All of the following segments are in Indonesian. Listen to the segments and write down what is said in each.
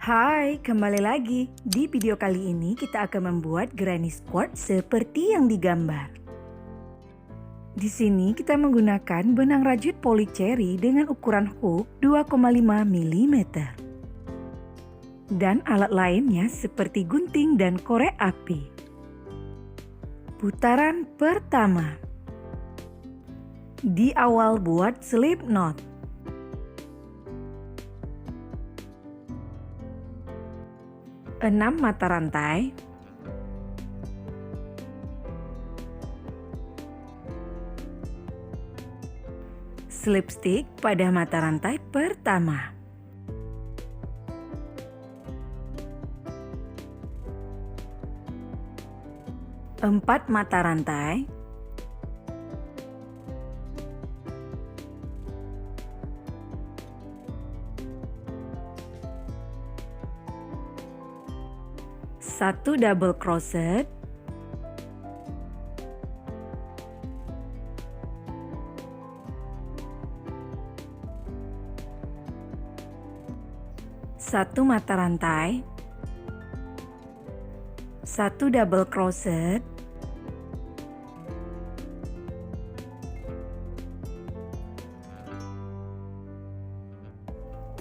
Hai, kembali lagi. Di video kali ini kita akan membuat granny squat seperti yang digambar. Di sini kita menggunakan benang rajut polycherry dengan ukuran hook 2,5 mm. Dan alat lainnya seperti gunting dan korek api. Putaran pertama. Di awal buat slip knot. Enam mata rantai, slip stick pada mata rantai pertama, empat mata rantai, satu double crochet, satu mata rantai, satu double crochet,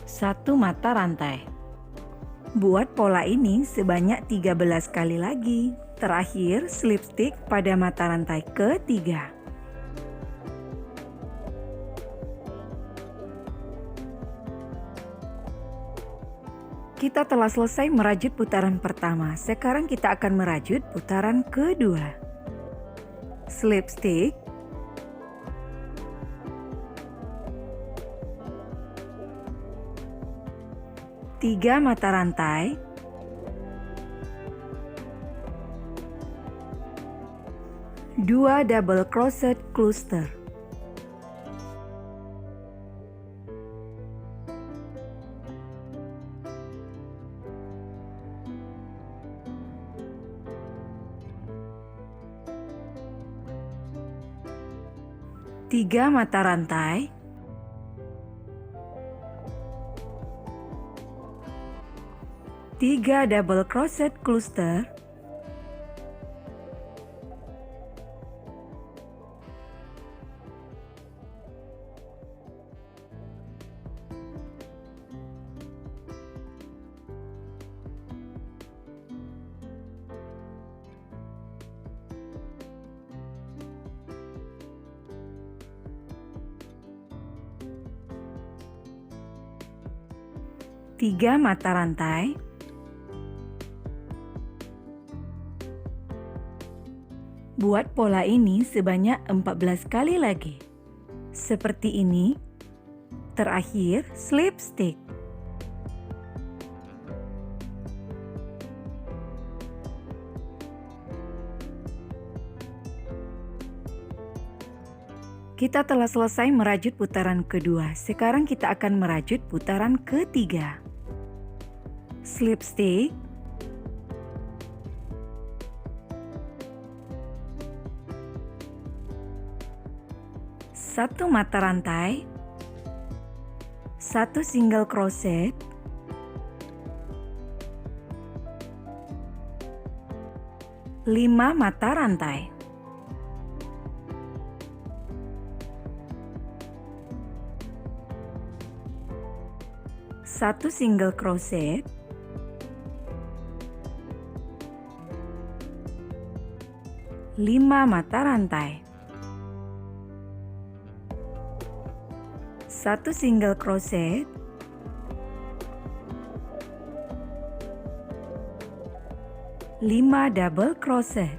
satu mata rantai. Buat pola ini sebanyak 13 kali lagi. Terakhir, slip stick pada mata rantai ketiga. Kita telah selesai merajut putaran pertama. Sekarang kita akan merajut putaran kedua. Slip stick, tiga mata rantai, dua double crochet cluster, tiga mata rantai, tiga double crochet cluster, tiga mata rantai, buat pola ini sebanyak 14 kali lagi. Seperti ini. Terakhir, slip stick. Kita telah selesai merajut putaran kedua. Sekarang kita akan merajut putaran ketiga. Slip stick, satu mata rantai, satu single crochet, lima mata rantai, satu single crochet, lima mata rantai, satu single crochet, lima double crochet,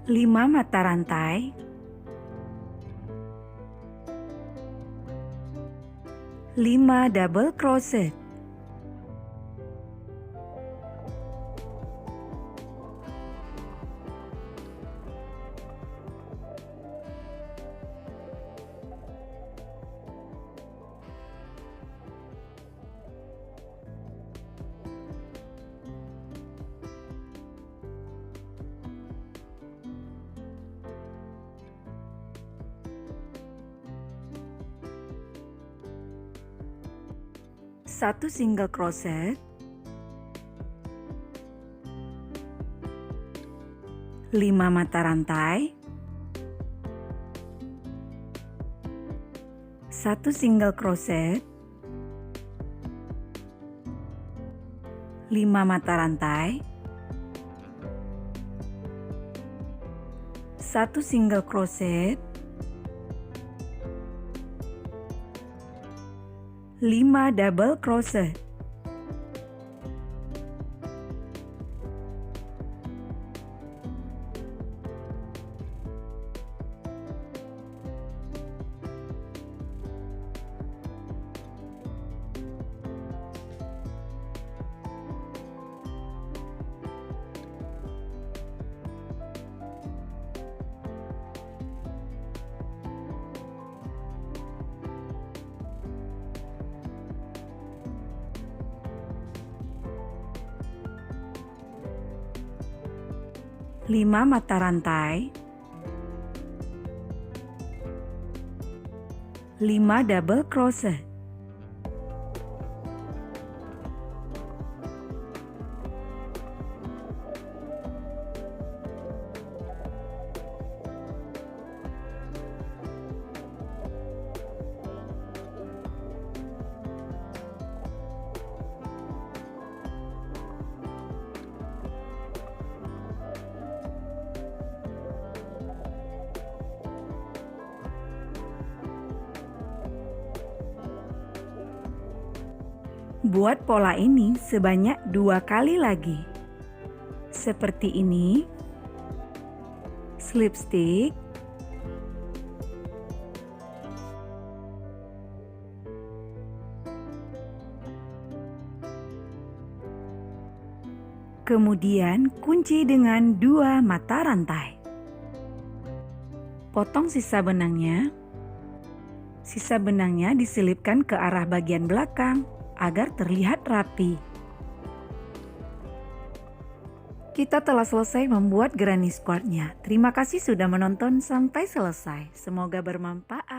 lima mata rantai, 5 double crochet. Satu single crochet, 5 mata rantai, 1 single crochet, 5 mata rantai, 1 single crochet, 5 double crochet. Lima mata rantai, 5 double crochet. Buat pola ini sebanyak 2 kali lagi. Seperti ini. Slip stitch. Kemudian kunci dengan 2 mata rantai. Potong sisa benangnya. Sisa benangnya diselipkan ke arah bagian belakang agar terlihat rapi. Kita telah selesai membuat granny square-nya. Terima kasih sudah menonton sampai selesai. Semoga bermanfaat.